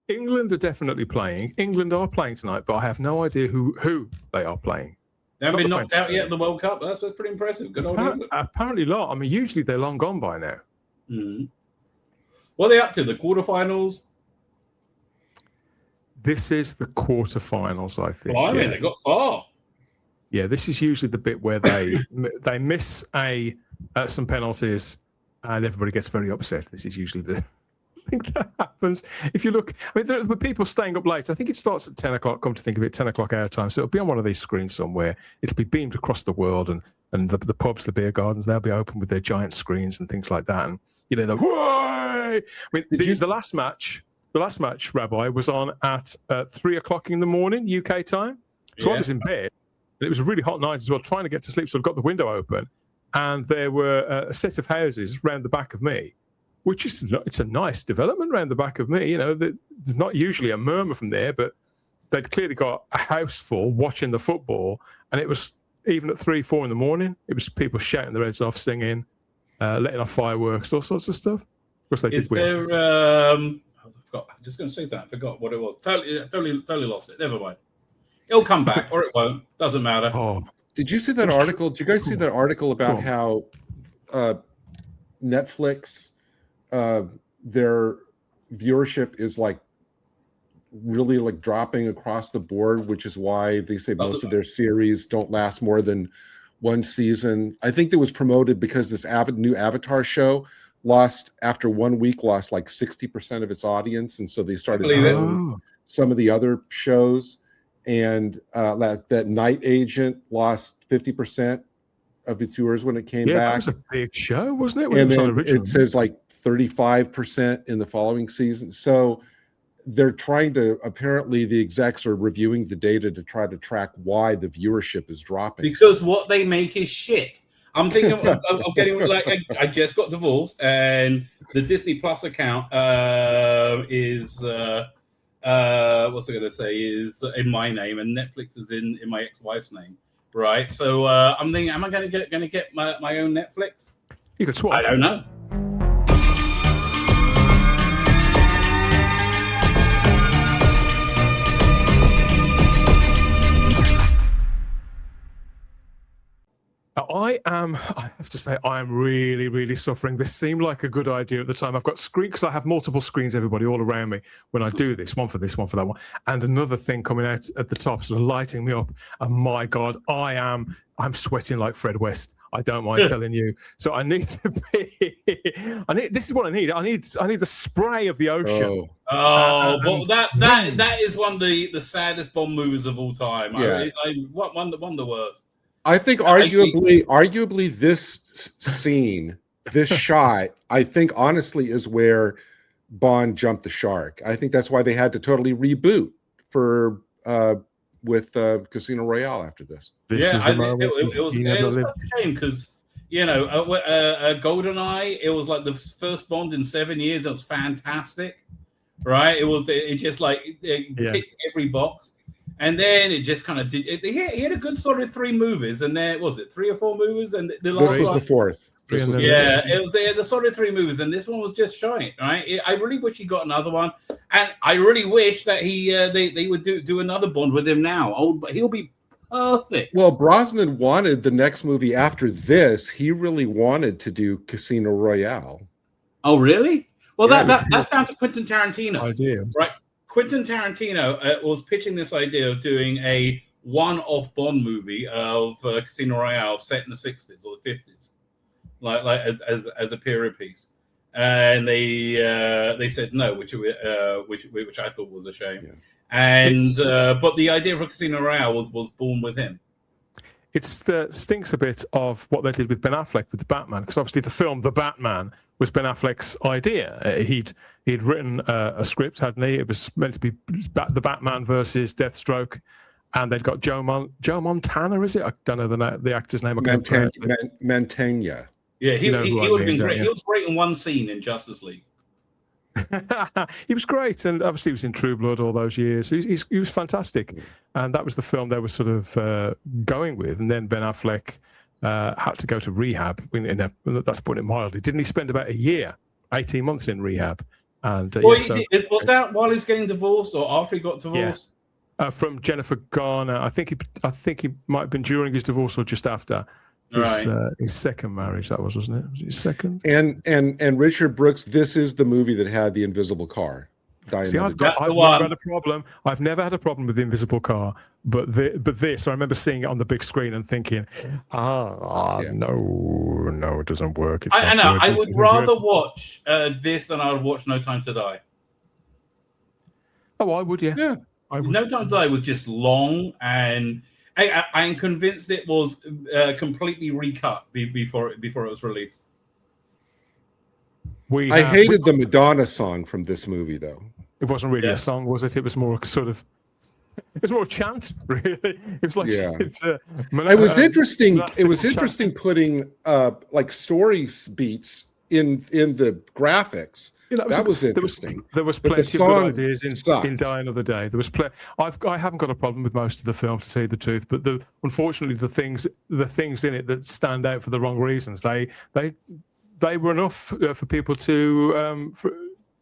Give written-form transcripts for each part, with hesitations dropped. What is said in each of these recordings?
England are definitely playing. England are playing tonight, but I have no idea who they are playing. They haven't been knocked out yet at the World Cup. That's pretty impressive. Good old England. Apparently not. I mean, usually they're long gone by now. Mm-hmm. What are they up to? The quarterfinals? This is the quarterfinals, I think. Well, I mean, they got far. Yeah, this is usually the bit where they miss some penalties and everybody gets very upset. This is usually the thing that happens. If you look, I mean, there are people staying up late. I think it starts at 10 o'clock, come to think of it, 10 o'clock our time. So it'll be on one of these screens somewhere. It'll be beamed across the world, and the pubs, the beer gardens, they'll be open with their giant screens and things like that. And, the whooey! I mean, the last match, Rabbi, was on at 3 o'clock in the morning, UK time. So I was in bed. And it was a really hot night as well, trying to get to sleep. So I've got the window open. And there were a set of houses round the back of me, which is it's a nice development round the back of me. There's not usually a murmur from there, but they'd clearly got a house full watching the football. And it was, even at 3, 4 in the morning, it was people shouting their heads off, singing, letting off fireworks, all sorts of stuff. Of course, they did win. I forgot. I'm just going to say that. I forgot what it was. Totally lost it. Never mind. It'll come back, or it won't. Doesn't matter. Oh, did you see that article? Did you guys see that article about how Netflix, their viewership is really dropping across the board, which is why they say most of their series don't last more than one season. I think it was promoted because this new Avatar show after 1 week lost 60% of its audience, and so they started doing some of the other shows. And that Night Agent lost 50% of its viewers when it came back. Yeah, that was a big show, wasn't it? And then it says 35% in the following season. So they're trying to, apparently the execs are reviewing the data to try to track why the viewership is dropping. Because what they make is shit. I'm thinking of getting, I just got divorced, and the Disney Plus account is... what's I going to say is in my name, and Netflix is in my ex-wife's name, right? So I'm thinking, am I going to get my own Netflix? You could swap. I don't know. I have to say, I am really, really suffering. This seemed like a good idea at the time. I've got screen, because I have multiple screens, everybody, all around me when I do this, one for this, one for that one, and another thing coming out at the top, sort of lighting me up. And my God, I'm sweating like Fred West. I don't mind telling you. So I need to be. This is what I need. I need the spray of the ocean. But that is one of the saddest Bond movies of all time. Yeah. One of the worst. I think arguably this scene, this shot, I think honestly is where Bond jumped the shark. I think that's why they had to totally reboot with Casino Royale after this. It was such a shame because GoldenEye, it was like the first Bond in 7 years. It was fantastic, right? It just ticked every box. And then it just kind of did. He had a good solid 3 movies, and then was it 3 or 4 movies? And the last this was the fourth. It was the solid 3 movies, and this one was just shite, right? I really wish he got another one, and I really wish that they would do another Bond with him now. But he'll be perfect. Well, Brosnan wanted the next movie after this. He really wanted to do Casino Royale. Oh, really? Well, that's down to Quentin Tarantino. Idea, right? Quentin Tarantino was pitching this idea of doing a one-off Bond movie of Casino Royale set in the 60s or the 50s, like as a period piece, and they said no, which I thought was a shame. Yeah. And but the idea for Casino Royale was born with him. It stinks a bit of what they did with Ben Affleck with the Batman, because obviously the film The Batman was Ben Affleck's idea. He'd written a script, hadn't he? It was meant to be the Batman versus Deathstroke, and they'd got Joe Montana, is it? I don't know the actor's name. Mantegna. Yeah, he would have been great. Yeah. He was great in one scene in Justice League. He was great, and obviously he was in True Blood all those years. He was fantastic, and that was the film they were sort of going with. And then Ben Affleck had to go to rehab. That's putting it mildly. Didn't he spend about a year, 18 months in rehab And was that while he's getting divorced or after he got divorced? From Jennifer Garner. I think he might have been during his divorce or just after his second marriage. That wasn't it? Was it his second? And Richard Brooks. This is the movie that had the invisible car. See, I've never had a problem. I've never had a problem with the invisible car, but this, I remember seeing it on the big screen and thinking, no, it doesn't work. I know. I would rather watch this than I would watch No Time to Die. Oh, I would, yeah. I would. No Time to Die was just long, and I'm convinced it was completely recut before it was released. I hated the Madonna song from this movie, though. It wasn't really a song, was it? It was more sort of. It was more a chant, really. It was like it was interesting. It was interesting putting like story beats in the graphics. That was interesting. There was plenty of good ideas in Die Another Day. There was I haven't got a problem with most of the film, to tell you the truth, but unfortunately the things in it that stand out for the wrong reasons, they were enough for people to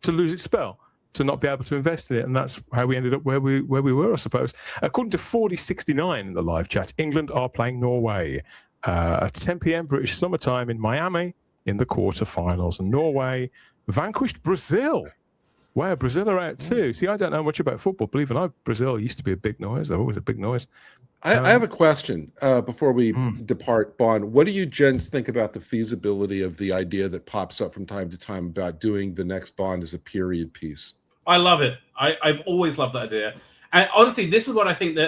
lose its spell, to not be able to invest in it, and that's how we ended up where we were, I suppose. According to 4069 in the live chat, England are playing Norway at 10 p.m. British summertime in Miami in the quarterfinals, and Norway vanquished Brazil. Wow, Brazil are out too. See, I don't know much about football. Believe it or not, Brazil used to be a big noise. They're always a big noise. I have a question before we depart, Bond. What do you gents think about the feasibility of the idea that pops up from time to time about doing the next Bond as a period piece? I love it. I've always loved that idea. And honestly, this is what I think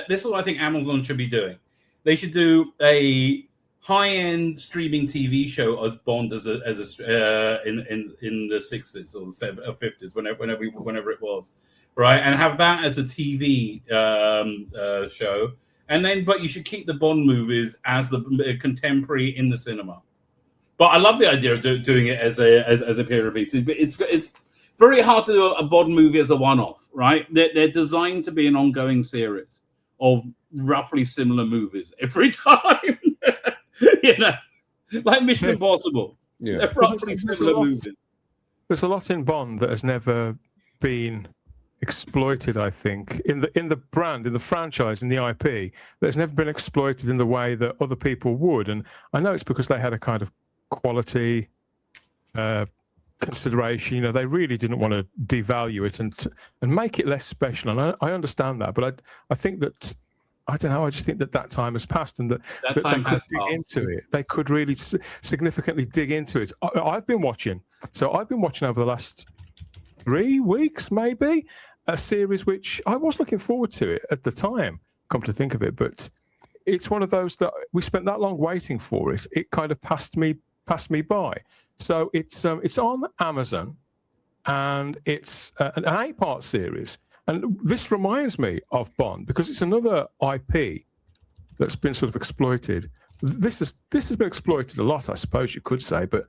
Amazon should be doing. They should do a high-end streaming TV show as Bond in the 60s or the 50s, whenever it was, right? And have that as a TV show. And then, but you should keep the Bond movies as the contemporary in the cinema. But I love the idea of doing it as a period piece. It's very hard to do a Bond movie as a one-off, right? They're designed to be an ongoing series of roughly similar movies every time. Like Mission Impossible. Yeah, they're roughly similar movies. There's a lot in Bond that has never been exploited, I think, in the brand, in the franchise, in the IP, that's never been exploited in the way that other people would. And I know it's because they had a kind of quality consideration. They really didn't want to devalue it and make it less special. And I understand that, but I think that, I don't know, I just think that time has passed, and that they could dig into it. They could really significantly dig into it. I've been watching over the last 3 weeks, maybe, a series which I was looking forward to it at the time, come to think of it, but it's one of those that we spent that long waiting for it. It kind of passed me by. So it's on Amazon, and it's an 8-part series. And this reminds me of Bond because it's another IP that's been sort of exploited. This has been exploited a lot, I suppose you could say, but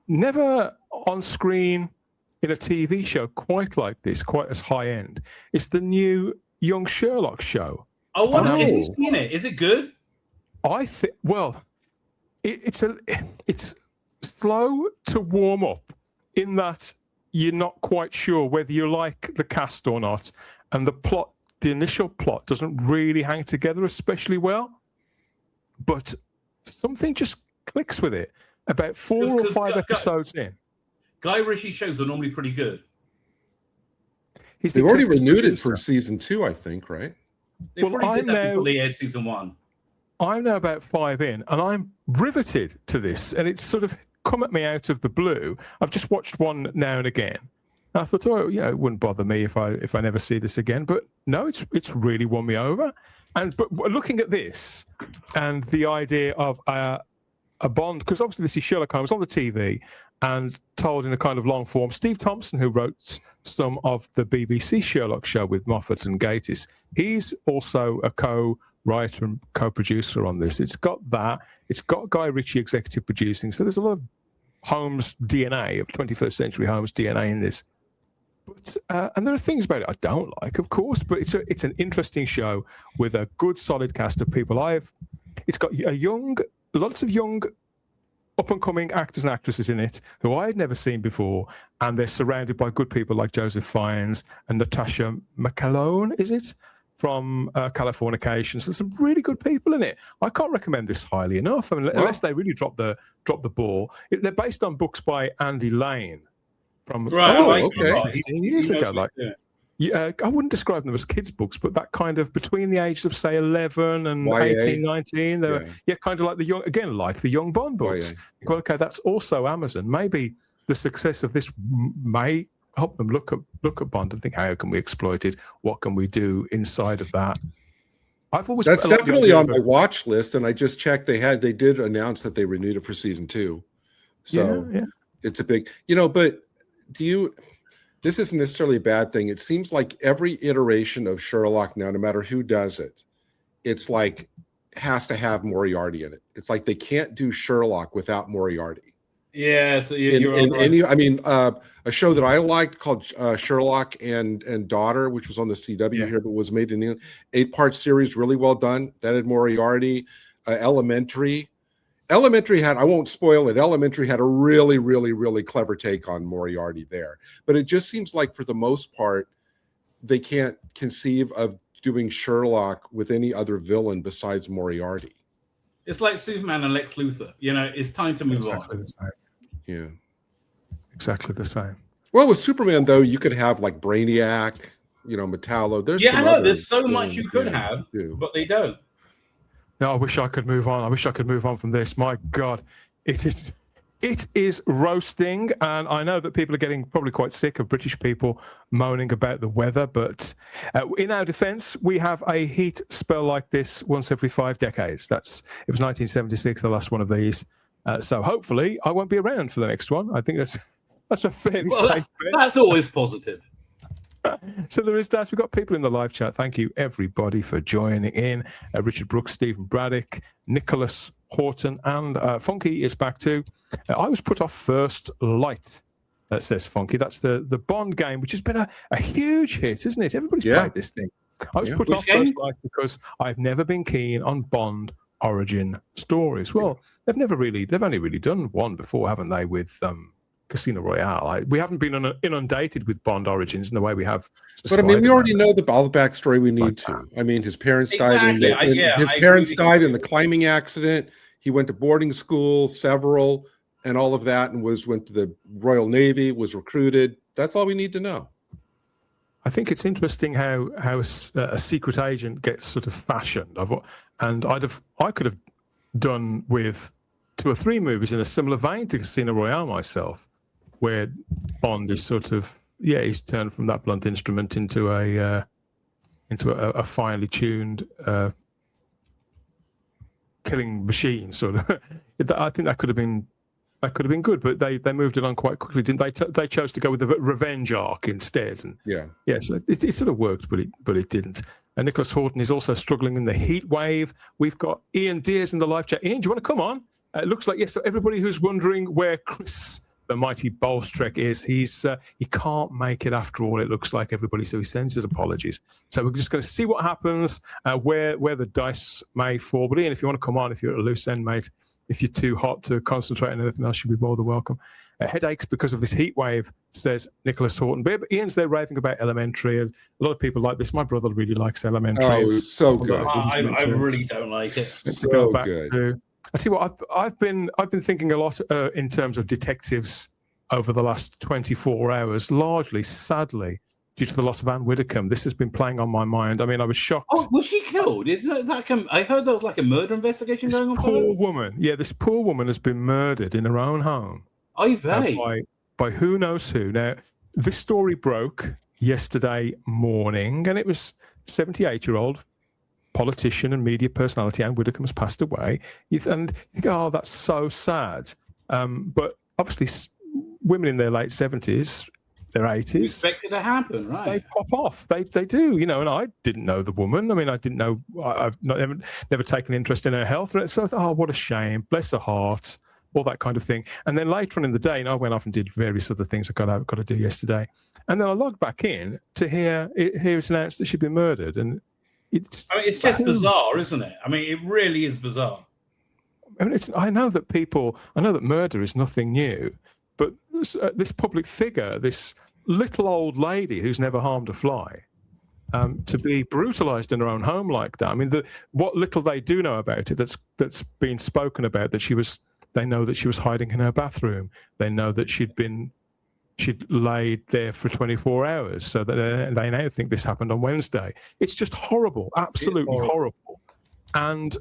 never on screen in a TV show quite like this, quite as high end. It's the new Young Sherlock show. Oh, what have you seen it? Is it good? I think. Well, it's slow to warm up in that you're not quite sure whether you like the cast or not, and the initial plot doesn't really hang together especially well. But something just clicks with it about 4 or 5 episodes in. Guy Ritchie shows are normally pretty good. They've already renewed it for season 2, I think, right? They probably did that before they aired season 1. I'm now about 5 in, and I'm riveted to this, and it's sort of come at me out of the blue. I've just watched one now and again, and I thought, it wouldn't bother me if I never see this again. But no, it's really won me over. But looking at this and the idea of a Bond, because obviously this is Sherlock Holmes on the TV and told in a kind of long form. Steve Thompson, who wrote some of the BBC Sherlock show with Moffat and Gatiss, he's also a co-writer and co-producer on this. It's got that. It's got Guy Ritchie executive producing. So there's a lot of Holmes DNA, of 21st century Holmes DNA in this. But and there are things about it I don't like, of course, but it's an interesting show with a good, solid cast of people. It's got lots of young up-and-coming actors and actresses in it who I had never seen before, and they're surrounded by good people like Joseph Fiennes and Natasha McElhone, is it? From Californication. So there's some really good people in it. I can't recommend this highly enough. I mean, unless they really drop the ball. They're based on books by Andy Lane from Right, 15 years ago. Like, yeah, I wouldn't describe them as kids' books, but that kind of between the ages of say 11 and YA. 18, 19, they were kind of like the young, again, like the young Bond books. Well, okay, that's also Amazon. Maybe the success of this may help them look at Bond and think, how can we exploit it? What can we do inside of that? That's definitely on my watch list, and I just checked. They did announce that they renewed it for season 2, so it's a big, But this isn't necessarily a bad thing. It seems like every iteration of Sherlock now, no matter who does it, it's like has to have Moriarty in it. It's like they can't do Sherlock without Moriarty. Yeah, so you're right. A show that I liked called Sherlock and Daughter, which was on the CW here, but was made in England. 8-part series, really well done. That had Moriarty. Elementary had, I won't spoil it, Elementary had a really, really, really clever take on Moriarty there. But it just seems like for the most part, they can't conceive of doing Sherlock with any other villain besides Moriarty. It's like Superman and Lex Luthor. It's time to move on. The same. Yeah. Exactly the same. Well, with Superman, though, you could have like Brainiac, Metallo. There's so much you could have, but they don't. No, I wish I could move on. I wish I could move on from this. My God, it is roasting, and I know that people are getting probably quite sick of British people moaning about the weather, but in our defense, we have a heat spell like this once every 5 decades. It was 1976, the last one of these. So hopefully I won't be around for the next one. I think that's a fairly safe bet. That's always positive. So there is that. We've got people in the live chat. Thank you, everybody, for joining in. Richard Brooks, Stephen Braddock, Nicholas Horton, and Funky is back too. I was put off First Light, says Funky. That's the Bond game, which has been a huge hit, isn't it? Everybody's played this thing. I was put off First Light because I've never been keen on Bond origin stories. Well, they've only really done one before, haven't they, with Casino Royale. We haven't been inundated with Bond origins in the way we have. But I mean, we already know all the backstory we need to. I mean, his parents died. His parents died in the climbing accident. He went to boarding school, several, and all of that, and went to the Royal Navy. Was recruited. That's all we need to know. I think it's interesting how a secret agent gets sort of fashioned. And I could have done with 2 or 3 movies in a similar vein to Casino Royale myself, where Bond is sort of he's turned from that blunt instrument into a finely tuned killing machine sort of. I think that could have been good, but they moved it on quite quickly, didn't they? They chose to go with the revenge arc instead, and so it sort of worked, but it didn't. And Nicholas Horton is also struggling in the heat wave. We've got Ian Deers in the live chat. Ian, do you want to come on? It looks like yes. So everybody who's wondering where Chris the mighty Bolstrek is, he can't make it after all, it looks like, everybody, so he sends his apologies. So we're just going to see what happens, where the dice may fall. But Ian, if you want to come on, if you're at a loose end, mate, if you're too hot to concentrate on anything else, you'll be more than welcome. Headaches because of this heat wave, says Nicholas Horton. But Ian's there raving about Elementary. A lot of people like this. My brother really likes Elementary. Oh, it was so good. I really don't like it. So good. I tell you what, I've been thinking a lot in terms of detectives over the last 24 hours, largely, sadly, due to the loss of Anne Widdecombe. This has been playing on my mind. I mean, I was shocked. Oh, was she killed? I heard there was like a murder investigation going on. This poor woman has been murdered in her own home. By who knows who. Now, this story broke yesterday morning, and it was 78-year-old politician and media personality Anne Widdecombe has passed away. And you think, oh, that's so sad. But obviously, women in their late 70s, their 80s, expected to happen, right? They pop off. They do, and I didn't know the woman. I mean, I didn't know. I've never taken interest in her health. So I thought, oh, what a shame. Bless her heart. All that kind of thing. And then later on in the day, I went off and did various other things I got to do yesterday. And then I logged back in to hear it's announced that she'd been murdered. And it's just bizarre, isn't it? I mean, it really is bizarre. I mean, I know that murder is nothing new, but this public figure, this little old lady who's never harmed a fly, to be brutalized in her own home like that. I mean, what little they do know about it that's been spoken about, they know that she was hiding in her bathroom. They know that she'd laid there for 24 hours, so that they now think this happened on Wednesday. It's just horrible, absolutely horrible. And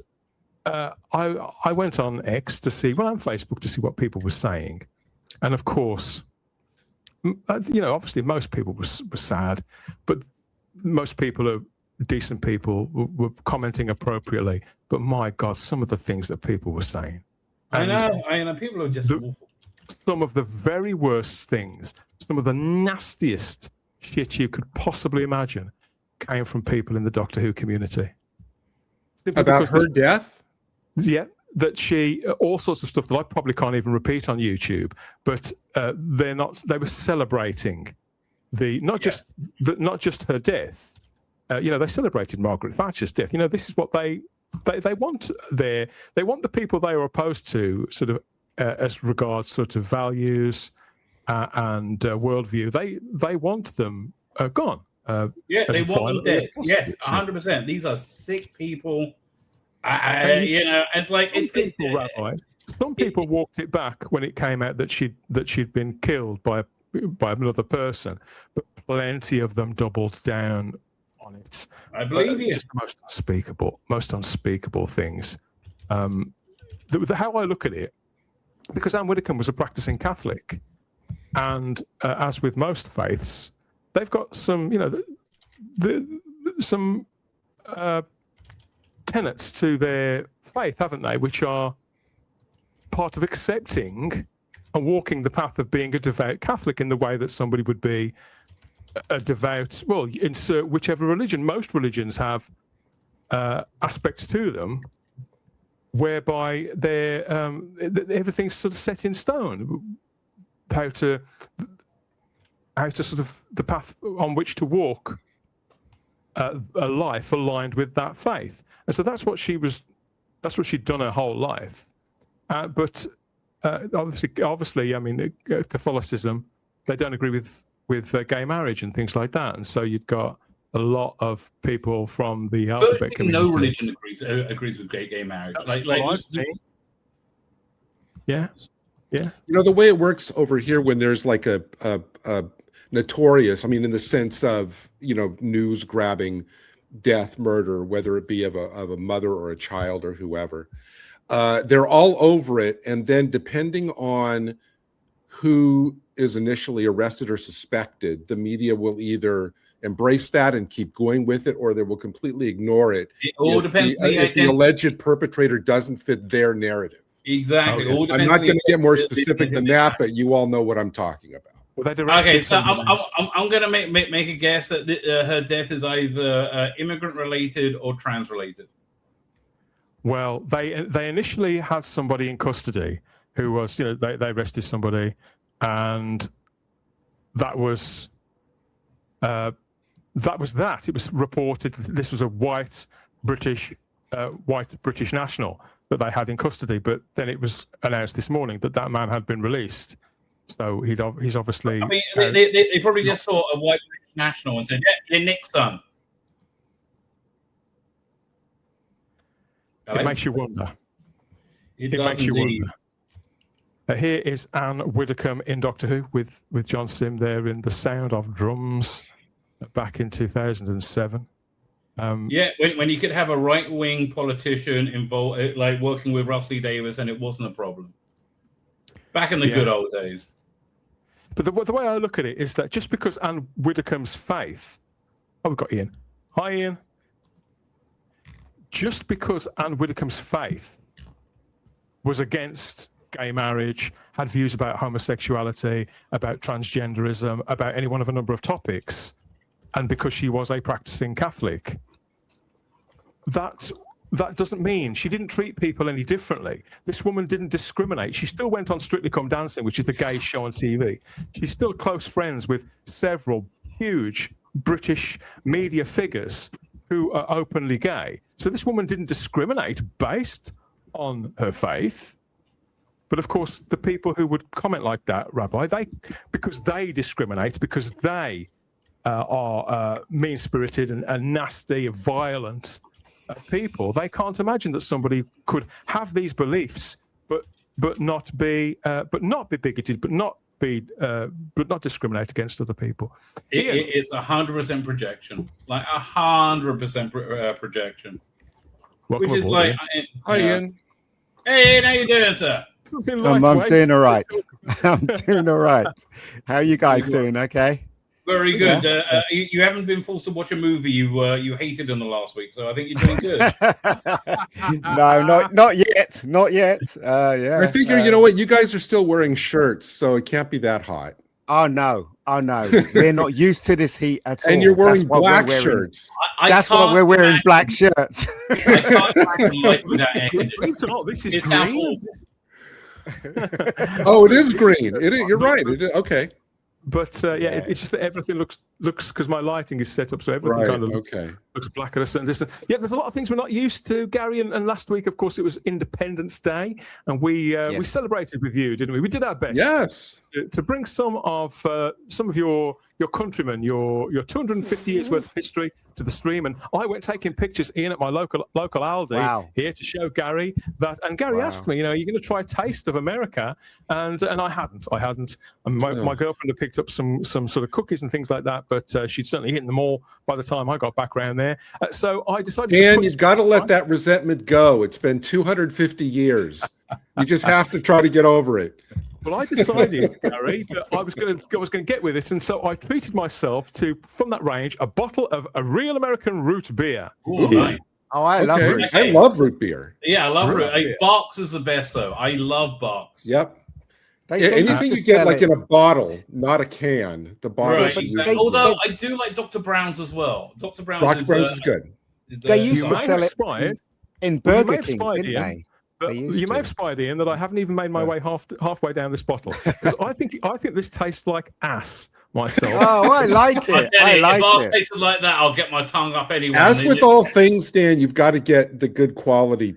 I went on X on Facebook to see what people were saying, and of course, obviously most people were sad, but most people are decent people, were commenting appropriately. But my God, some of the things that people were saying. I know, people are just awful. Some of the very worst things, some of the nastiest shit you could possibly imagine came from people in the Doctor Who community. Simply about her death? Yeah, that all sorts of stuff that I probably can't even repeat on YouTube, but they were celebrating not just her death. They celebrated Margaret Thatcher's death. This is what they want. They want the people they are opposed to, sort of as regards sort of values and worldview. They want them gone. They want them dead. Yes, 100%. These are sick people. It's like some people walked it back when it came out that she'd been killed by another person, but plenty of them doubled down on it. I believe you. Just the most unspeakable things. How I look at it, because Anne Widdecombe was a practicing Catholic, and as with most faiths, they've got some, some tenets to their faith, haven't they, which are part of accepting and walking the path of being a devout Catholic in the way that somebody would be a devout, insert whichever religion. Most religions have aspects to them whereby everything's sort of set in stone, how to sort of the path on which to walk a life aligned with that faith. And so that's what she'd done her whole life. But obviously, I mean, Catholicism, they don't agree with gay marriage and things like that. And so you'd got a lot of people from the alphabet community. No religion agrees with gay marriage. Yeah. The way it works over here when there's like a notorious, I mean, in the sense of, news grabbing death, murder, whether it be of a mother or a child or whoever, they're all over it. And then depending on who is initially arrested or suspected, the media will either embrace that and keep going with it, or they will completely ignore it. It all depends if the alleged perpetrator doesn't fit their narrative. Exactly. Okay. I'm not going to get more specific than that, but you all know what I'm talking about. Okay, so I'm going to make a guess that her death is either immigrant related or trans related. Well, they initially had somebody in custody who was, they arrested somebody, and that was that. It was reported that this was a white British national that they had in custody, but then it was announced this morning that man had been released. So he's obviously. I mean, they probably just saw a white British national and said, "Yeah, you're Nick's son." It makes you wonder. It makes you wonder. Here is Anne Widdecombe in Doctor Who with John Sim there in The Sound of Drums back in 2007. When you could have a right-wing politician involved, like working with Russell Davies, and it wasn't a problem. Back in the good old days. But the way I look at it is that just because Anne Widdecombe's faith... Oh, we've got Ian. Hi, Ian. Just because Anne Widdecombe's faith was against gay marriage, had views about homosexuality, about transgenderism, about any one of a number of topics, and because she was a practicing Catholic, that doesn't mean she didn't treat people any differently. This woman didn't discriminate. She still went on Strictly Come Dancing, which is the gay show on TV. She's still close friends with several huge British media figures who are openly gay. So this woman didn't discriminate based on her faith. But of course, the people who would comment like that, Rabbi, because they discriminate, because they are mean-spirited and nasty, violent people, they can't imagine that somebody could have these beliefs, but not be bigoted, but not discriminate against other people. It's 100% projection, like 100% projection. Welcome Which is aboard, like, Ian. Hi, Ian. hey, how you doing, sir? I'm doing all right. I'm doing all right. How are you guys doing? Okay. Very good. You haven't been forced to watch a movie you hated in the last week, so I think you're doing good. No, not yet. Not yet. Yeah. I figure, you know what? You guys are still wearing shirts, so it can't be that hot. Oh no. We're not used to this heat at all. And you're wearing black shirts. That's why we're wearing black shirts. I can't imagine life without air conditioning. Believe it or not, this is It sounds green. awful. Oh, it is green. It is, you're right. It is, okay. But it's just that everything looks because my lighting is set up so everything Right. kind of Okay. looks black at a certain distance. Yeah, there's a lot of things we're not used to, Gary. And last week, of course, it was Independence Day, and we celebrated with you, didn't we? We did our best. Yes. To bring some of your countrymen, your 250 years worth of history to the stream, and I went taking pictures, Ian, at my local Aldi here to show Gary that. And Gary asked me, are you going to try a taste of America? And I hadn't. And my girlfriend had picked up some sort of cookies and things like that, but she'd certainly eaten them all by the time I got back round there. So I decided. Dan, you've got to let that resentment go. It's been 250 years. You just have to try to get over it. Well, I decided, Gary, that I was going to get with it, and so I treated myself to, from that range, a bottle of a real American root beer. Ooh, nice. Oh, I love root. I love root beer. Yeah, I love root. Box is the best, though. I love box. Yep. They Anything you get like in a bottle, not a can. The bottle. Right, exactly. Although I do like Dr. Brown's as well. Dr. Brown's is good. They used You to may sell have it spied. in Burger have King, spied, didn't Ian. they? But you may have spied, Ian, that I haven't even made my way halfway down this bottle, because I think this tastes like ass myself. Oh, I like it. I like if ours it. tasted like that, I'll get my tongue up anyway. As with all things, Dan, you've got to get the good quality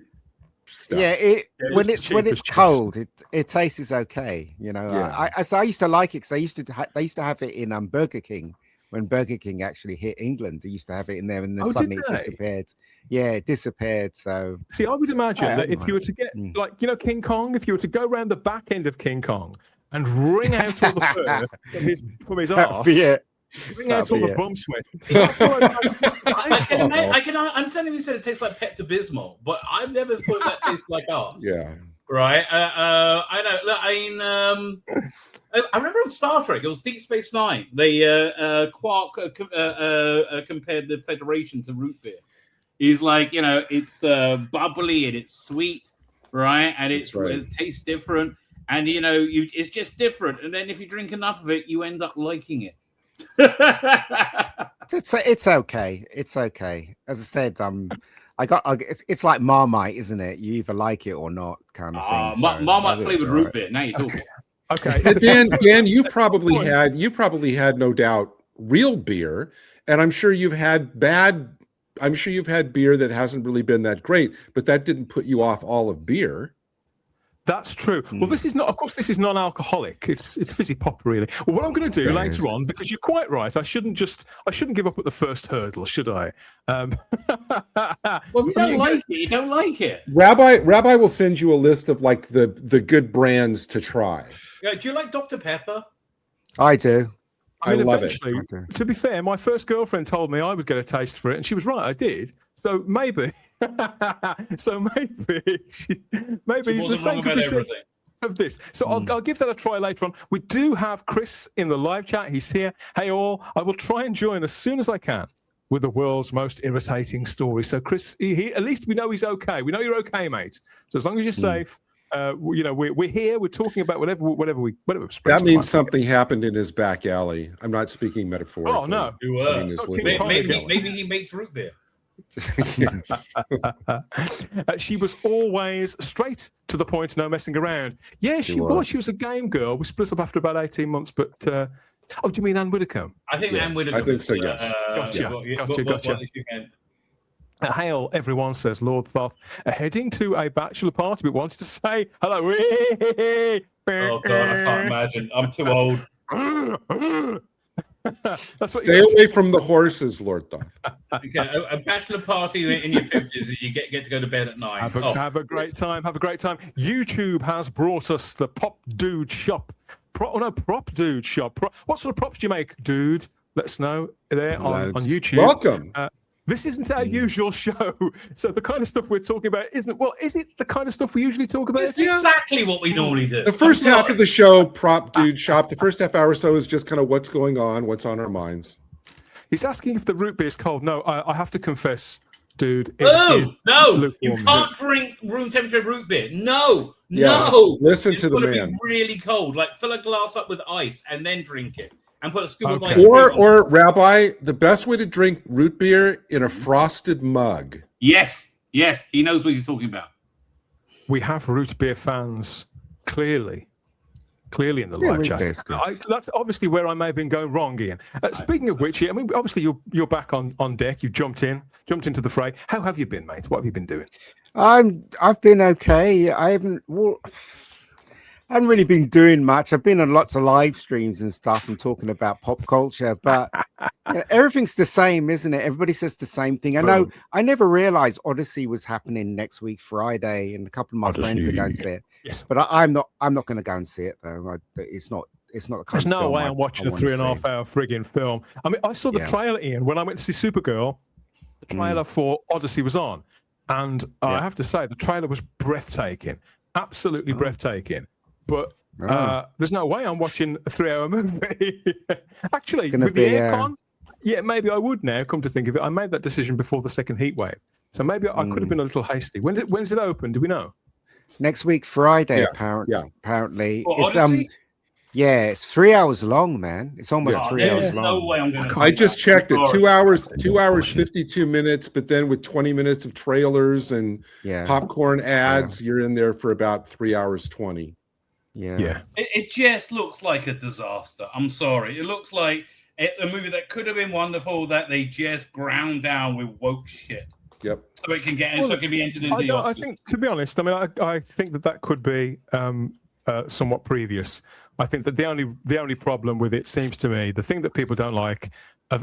stuff. Yeah, when it's cheapest cold, it tastes okay. Yeah. I used to like it because they used to have it in Burger King. When Burger King actually hit England, they used to have it in there, and then suddenly it disappeared. Yeah, it disappeared. So, see, I would imagine that if you were to get, like, King Kong, if you were to go around the back end of King Kong and wring out all the fur from his arse, bring out all the bum sweat. That's what I can understand if you said it tastes like Pepto-Bismol, but I've never thought that tastes like ours. Yeah. Right. I know. Look, I mean, I remember on Star Trek, it was Deep Space Nine. They Quark compared the Federation to root beer. He's like, it's bubbly and it's sweet, right? And it tastes different, and it's just different. And then if you drink enough of it, you end up liking it. it's okay. It's okay. As I said, it's like Marmite, isn't it? You either like it or not, kind of thing. Marmite flavored root beer. Now you're talking. Okay. Dan, you probably had no doubt real beer, and I'm sure you've had beer that hasn't really been that great, but that didn't put you off all of beer. That's true. Well, this is not, of course, this is non-alcoholic. It's fizzy pop, really. Well, what I'm going to do later on, because you're quite right, I shouldn't give up at the first hurdle, should I? Well, if you don't like it, you don't like it. Rabbi will send you a list of like the good brands to try. Yeah, do you like Dr. Pepper? I do. I mean, love eventually, to be fair, my first girlfriend told me I would get a taste for it, and she was right. I did. So maybe, maybe the same could be said of this. So I'll give that a try later on. We do have Chris in the live chat. He's here. Hey all, I will try and join as soon as I can with the world's most irritating story. So Chris, at least we know he's okay. We know you're okay, mate. So as long as you're safe. We're here. We're talking about whatever. That means something happened in his back alley. I'm not speaking metaphorically. Oh no! Maybe he makes root beer. She was always straight to the point, no messing around. Yeah, she was. She was a game girl. We split up after about 18 months, but. Oh, do you mean Anne Widdecombe? I think Anne Widdecombe. I think so. Yes. Gotcha. Hail, everyone, says Lord Thoth, heading to a bachelor party, but wanted to say hello. Oh God, I can't imagine. I'm too old. That's what Stay away from the horses, Lord Thoth. Okay, a bachelor party in your 50s, you get to go to bed at 9. Have a great time. Have a great time. YouTube has brought us the Pop Dude Shop. Prop Dude Shop. What sort of props do you make, dude? Let us know there on YouTube. Welcome. This isn't our usual show, so the kind of stuff we're talking about isn't. Well, is it the kind of stuff we usually talk about? It's exactly what we normally do. The first half of the show, Prop Dude Shop. The first half hour or so is just kind of what's going on, what's on our minds. He's asking if the root beer is cold. No, I have to confess, dude. No, you can't drink room temperature root beer. No. Listen to the man. It's got to be really cold. Like fill a glass up with ice and then drink it. And put a scoop of like or Rabbi, the best way to drink root beer in a frosted mug. Yes, he knows what he's talking about. We have root beer fans clearly in the live chat. That's obviously where I may have been going wrong, Ian. Speaking of which, I mean, obviously you're back on deck. You've jumped into the fray. How have you been, mate? What have you been doing? I've been okay. I haven't really been doing much. I've been on lots of live streams and stuff and talking about pop culture, but everything's the same, isn't it? Everybody says the same thing. I know. I never realized Odyssey was happening next week, Friday, and a couple of my friends are going to see it. Yes, but I'm not going to go and see it though. It's not the kind There's of no film way I'm watching a 3.5 hour frigging film. I mean, I saw the trailer, Ian, when I went to see Supergirl. The trailer for Odyssey was on, and I have to say the trailer was breathtaking, absolutely breathtaking. But there's no way I'm watching a 3-hour movie. Actually, with the aircon, maybe I would now, come to think of it. I made that decision before the second heat wave. So maybe I could have been a little hasty. When's it open? Do we know? Next week, Friday, apparently. Well, it's 3 hours long, man. It's almost 3 hours long. No way I'm going to I just checked it. 2 hours, 52 minutes, but then with 20 minutes of trailers and popcorn ads, you're in there for about 3 hours 20. It just looks like a disaster. I'm sorry. It looks like a movie that could have been wonderful that they just ground down with woke shit. Yep. So it can be entered into the I think, to be honest, I mean, I think that could be somewhat previous. I think that the only problem with it seems to me, the thing that people don't like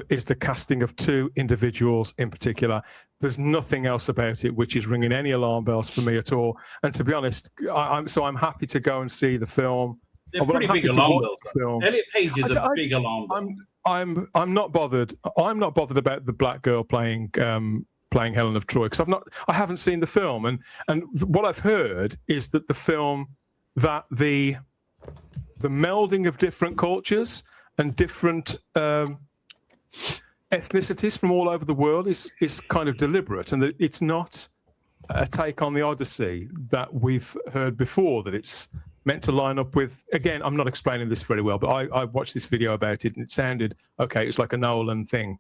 is the casting of two individuals in particular. There's nothing else about it which is ringing any alarm bells for me at all. And to be honest, I'm happy to go and see the film. They're pretty big alarm bells. Elliot Page is a big alarm bell. I'm not bothered. I'm not bothered about the black girl playing Helen of Troy because I haven't seen the film. And what I've heard is that the film, that the melding of different cultures and different ethnicities from all over the world is kind of deliberate, and that it's not a take on the Odyssey that we've heard before, that it's meant to line up with. Again, I'm not explaining this very well, but I watched this video about it and it sounded okay. It's like a Nolan thing.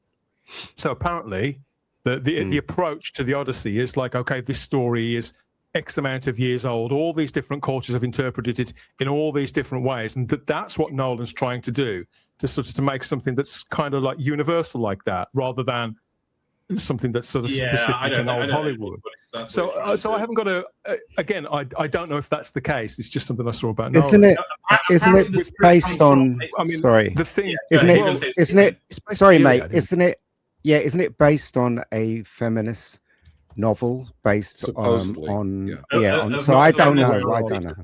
So apparently the approach to the Odyssey is like, okay, this story is X amount of years old. All these different cultures have interpreted it in all these different ways, and that's what Nolan's trying to do, to make something that's kind of like universal like that, rather than something that's sort of specific in old Hollywood. So I haven't got a. Again, I don't know if that's the case. It's just something I saw about Nolan. Isn't it based on? I mean, sorry, the thing. Isn't it? Sorry, mate. Isn't it? Yeah, isn't it based on a feminist novel based on so I don't know.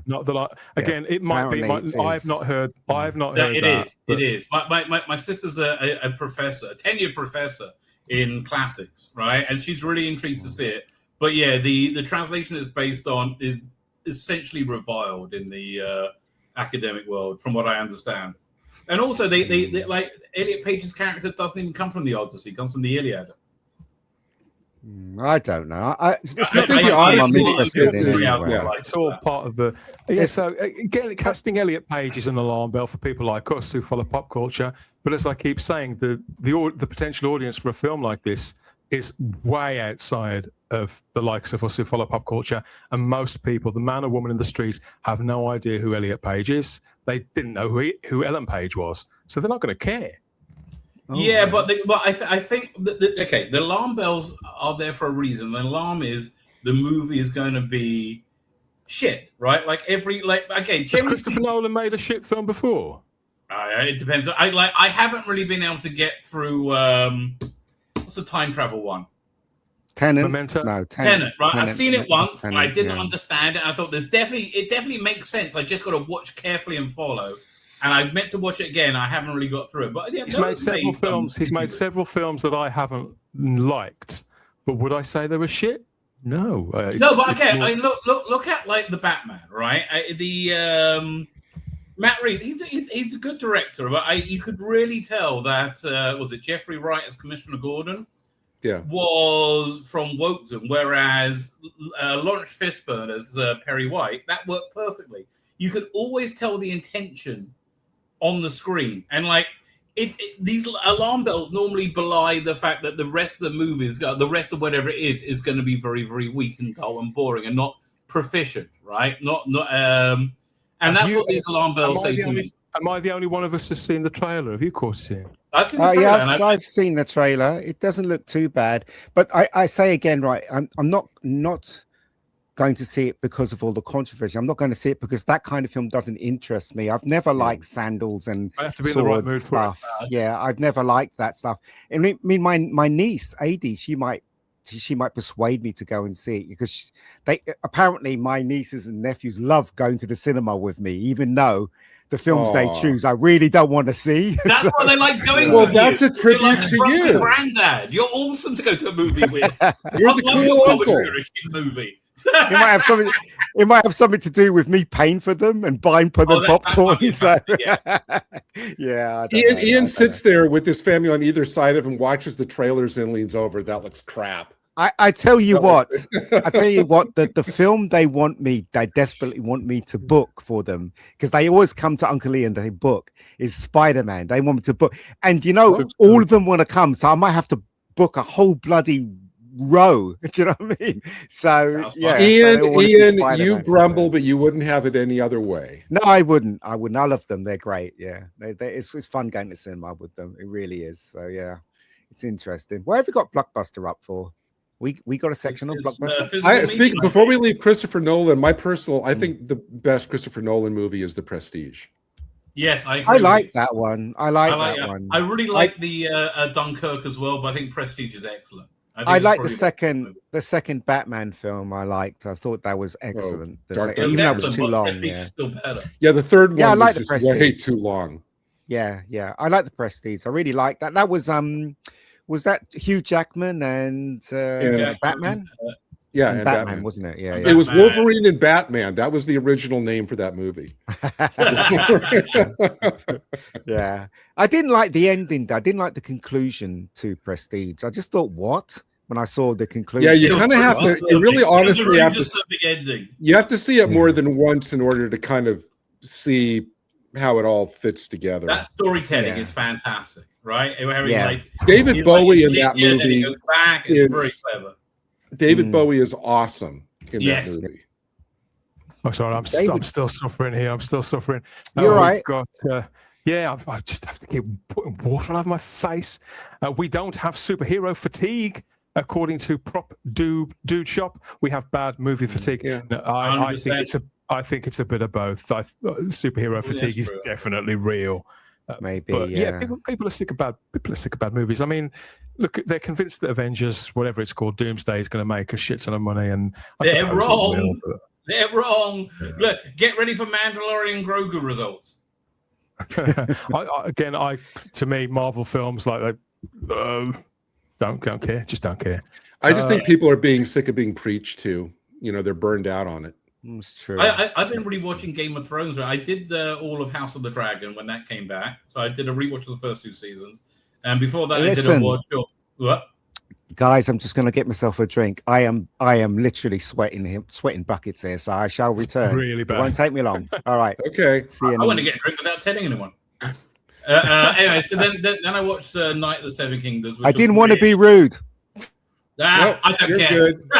Not that again, it might be. I've not heard. It is. My sister's a professor, a tenured professor in classics, right? And she's really intrigued to see it. But yeah, the translation is based on is essentially reviled in the academic world, from what I understand. And also, they like Elliot Page's character doesn't even come from the Odyssey; it comes from the Iliad. I don't know. It's all part of the. So again, casting Elliot Page is an alarm bell for people like us who follow pop culture. But as I keep saying, the potential audience for a film like this is way outside of the likes of us who follow pop culture. And most people, the man or woman in the streets, have no idea who Elliot Page is. They didn't know who Ellen Page was, so they're not going to care. Yeah, but I think okay, the alarm bells are there for a reason. The alarm is the movie is going to be shit, right? Like Has Christopher Nolan made a shit film before? It depends. I haven't really been able to get through. What's the time travel one? Tenet. Memento? No, Tenet. Right, I've seen it once. Tenet, I didn't understand it. I thought it definitely makes sense. I just got to watch carefully and follow. And I meant to watch it again. I haven't really got through it. But yeah, he's made several films. He's made several films that I haven't liked. But would I say they were shit? No. No, but okay. Look at like the Batman, right? Matt Reeves. He's a good director, but you could really tell that was it Jeffrey Wright as Commissioner Gordon? Yeah, was from Woketon, whereas Lawrence Fishburne as Perry White, that worked perfectly. You could always tell the intention on the screen, and like these alarm bells normally belie the fact that the rest of the movies, the rest of whatever it is going to be very, very weak and dull and boring and not proficient, right? And that's what these alarm bells say to me. Am I the only one of us that's seen the trailer? Have you, of course, seen it? I've seen the trailer. I've seen the trailer. It doesn't look too bad, but I say again, right? I'm not going to see it because of all the controversy. I'm not going to see it because that kind of film doesn't interest me. I've never liked sandals and I have to be in the right mood stuff. For it. Yeah, I've never liked that stuff. I mean, my niece, Adie, she might persuade me to go and see it because apparently my nieces and nephews love going to the cinema with me, even though the films they choose I really don't want to see. That's why they like going well, with that's you. a tribute to you. Granddad, you're awesome to go to a movie with. You're the cool uncle. Movie. It might have something to do with me paying for them and buying for them popcorn. Yeah. Ian sits there with his family on either side of him, watches the trailers, and leans over. That looks crap. I tell you what, the film they desperately want me to book for them, because they always come to Uncle Ian, they book, is Spider-Man. They want me to book. And all of them want to come. So I might have to book a whole bloody row. Do you know what I mean? So yeah. Ian, you grumble, but you wouldn't have it any other way. No, I wouldn't. I love them. They're great. Yeah. It's fun going to cinema with them. It really is. So yeah, it's interesting. What have you got Blockbuster up for? We got a section on Blockbuster. Before we leave Christopher Nolan, I think the best Christopher Nolan movie is The Prestige. Yes, I agree. I like that one. I like that one. I really like the Dunkirk as well, but I think Prestige is excellent. I like the second Batman film. I liked. I thought that was excellent. Even though it was too long. Yeah. Still better. Yeah, the third one was just way too long. Yeah. I like the Prestige. I really like that. That was that Hugh Jackman and Batman? Yeah, and Batman, wasn't it? Yeah. It was Wolverine and Batman. That was the original name for that movie. Yeah. I didn't like the ending. I didn't like the conclusion to Prestige. I just thought, what? When I saw the conclusion. Yeah, you kind of have to. You really honestly have to. Ending. You have to see it more than once in order to kind of see how it all fits together. That storytelling is fantastic, right? David Bowie in that movie goes back. It's very clever. David Bowie is awesome in that movie. Oh, sorry, I'm still suffering here. I'm still suffering. You're right. I just have to keep putting water all over my face. We don't have superhero fatigue, according to Prop Dude Shop. We have bad movie fatigue. Yeah. No, I think it's a bit of both. Superhero fatigue is definitely real. Maybe, but people are sick of bad movies. I mean, look, they're convinced that Avengers, whatever it's called, Doomsday, is going to make a shit ton of money, and they're wrong. They're wrong. Yeah. Look, get ready for Mandalorian Grogu results. To me, Marvel films don't care. Just don't care. I just think people are being sick of being preached to. They're burned out on it. It's true. I've been rewatching Game of Thrones. I did all of House of the Dragon when that came back. So I did a rewatch of the first 2 seasons. And before that, I did a watch of... What? Guys, I'm just going to get myself a drink. I am literally sweating buckets here, so I shall return. It's really bad. It won't take me long. All right. Okay. See you. I want to get a drink without telling anyone. Anyway, so then I watched Night of the Seven Kingdoms. I didn't want to be rude. I don't care. Good.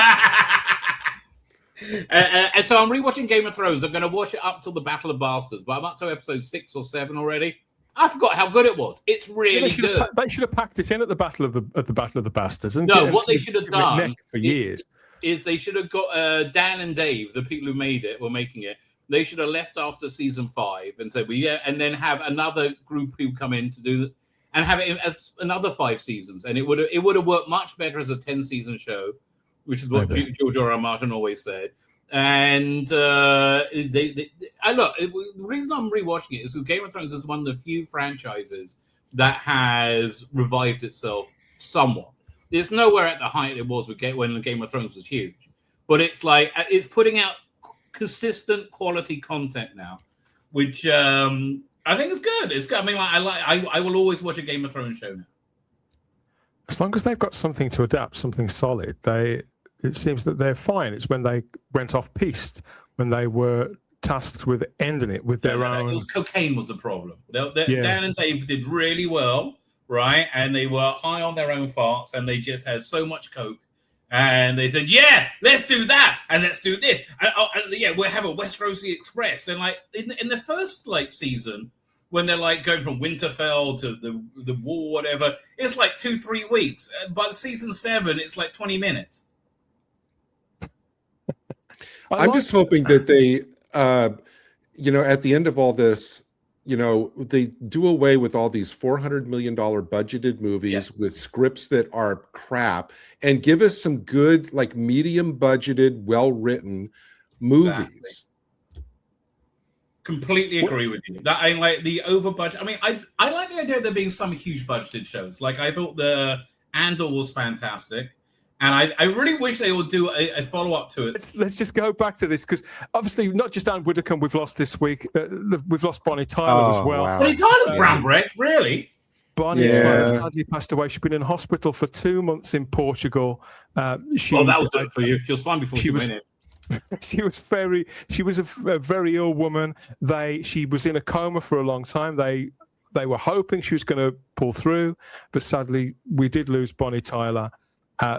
And so I'm rewatching Game of Thrones. I'm going to watch it up till the Battle of Bastards, but I'm up to episode 6 or 7 already. I forgot how good it was. It's really good. They should have packed it in at the Battle of the Bastards. And No, what they should have done for years is they should have got Dan and Dave, the people who made it, were making it. They should have left after season 5 and said, and then have another group who come in to do and have it as another 5 seasons, and it would have worked much better as a 10-season show, which is what George R. R. Martin always said. And the reason I'm rewatching it is because Game of Thrones is one of the few franchises that has revived itself somewhat. It's nowhere at the height it was when Game of Thrones was huge, but it's like it's putting out consistent quality content now, which I think is good. It's good. I mean, I will always watch a Game of Thrones show now. As long as they've got something to adapt, something solid, it seems that they're fine. It's when they went off piste, when they were tasked with ending it with their own. It was cocaine was the problem. Dan and Dave did really well, right? And they were high on their own farts, and they just had so much coke. And they said, "Yeah, let's do that, and let's do this, and we'll have a West Rosie Express." And like in the first season, when they're like going from Winterfell to the war, whatever, it's like 2-3 weeks. By season 7, it's like 20 minutes. I'm just hoping that they, at the end of all this, they do away with all these $400 million budgeted movies with scripts that are crap and give us some good, medium budgeted, well-written movies. Exactly. Completely agree with you. That I like the over budget. I mean, I like the idea of there being some huge budgeted shows. Like I thought the Andor was fantastic. And I really wish they would do a follow-up to it. Let's just go back to this, because obviously not just Anne Widdecombe we've lost this week. We've lost Bonnie Tyler as well. Wow. Bonnie Tyler's brown bread, really? Bonnie Tyler sadly passed away. She'd been in hospital for 2 months in Portugal. That was good for you. She was fine before she went in. She was a very ill woman. She was in a coma for a long time. They were hoping she was going to pull through, but sadly we did lose Bonnie Tyler.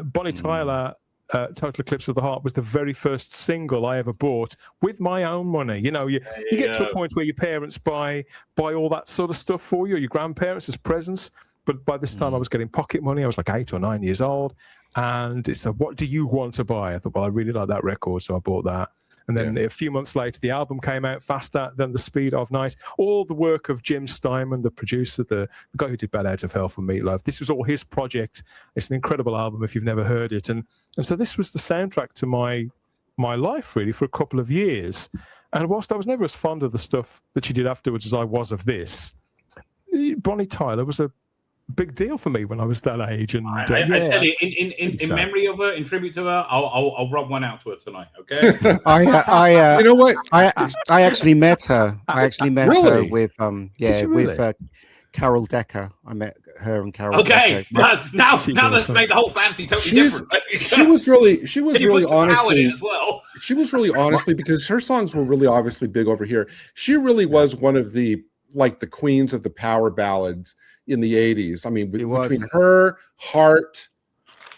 Bonnie Tyler, Total Eclipse of the Heart, was the very first single I ever bought with my own money. You get to a point where your parents buy all that sort of stuff for you, or your grandparents as presents. But by this time I was getting pocket money. I was like 8 or 9 years old. And it said, "What do you want to buy?" I thought, well, I really like that record, so I bought that. And then a few months later, the album came out, Faster Than the Speed of Night. All the work of Jim Steinman, the producer, the guy who did Bad Out of Hell for Meatloaf. This was all his project. It's an incredible album if you've never heard it. And so this was the soundtrack to my life, really, for a couple of years. And whilst I was never as fond of the stuff that she did afterwards as I was of this, Bonnie Tyler was a big deal for me when I was that age. And I tell you, in memory of her, in tribute to her, I'll rub one out to her tonight. Okay. You know what? I actually met her. Her with with Carol Decker. I met her and Carol. Okay. Decker. Now that's made the whole fantasy totally different. She was really honestly as well. She was really honestly, because her songs were really obviously big over here. She really was one of the queens of the power ballads in the 80s. I mean, between her, Heart,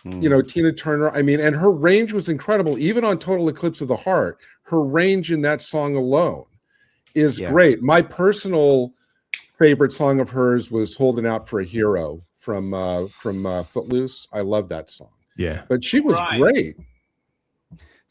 Tina Turner, and her range was incredible. Even on Total Eclipse of the Heart, her range in that song alone is great. My personal favorite song of hers was Holding Out for a Hero from Footloose. I love that song. Yeah. But she was great.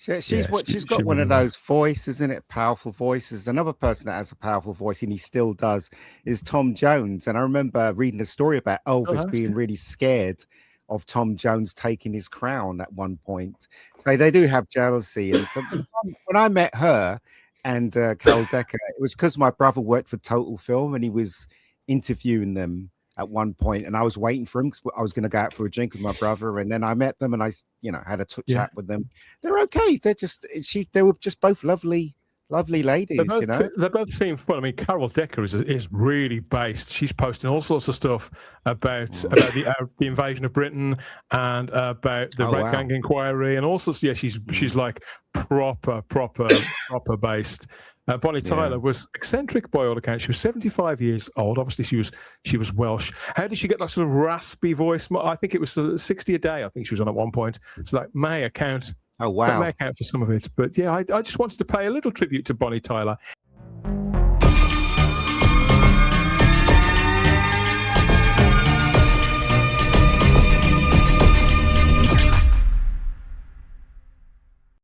She's got one of those voices, isn't it? Powerful voices. Another person that has a powerful voice, and he still does, is Tom Jones. And I remember reading a story about Elvis being really scared of Tom Jones taking his crown at one point. So they do have jealousy. And so when I met her and Carol Decker, it was because my brother worked for Total Film, and he was interviewing them at one point, and I was waiting for him because I was going to go out for a drink with my brother, and then I met them, and I, had a chat with them. They're okay. They were just both lovely ladies. They both seem fun. I mean, Carol Decker is really based. She's posting all sorts of stuff about the invasion of Britain and about the Red Gang inquiry, and also she's like proper based. Bonnie Tyler was eccentric by all accounts. She was 75 years old. Obviously, she was Welsh. How did she get that sort of raspy voice? I think it was 60 a day. I think she was on at one point. So that may account. Oh, wow. That may account for some of it. But yeah, I just wanted to pay a little tribute to Bonnie Tyler.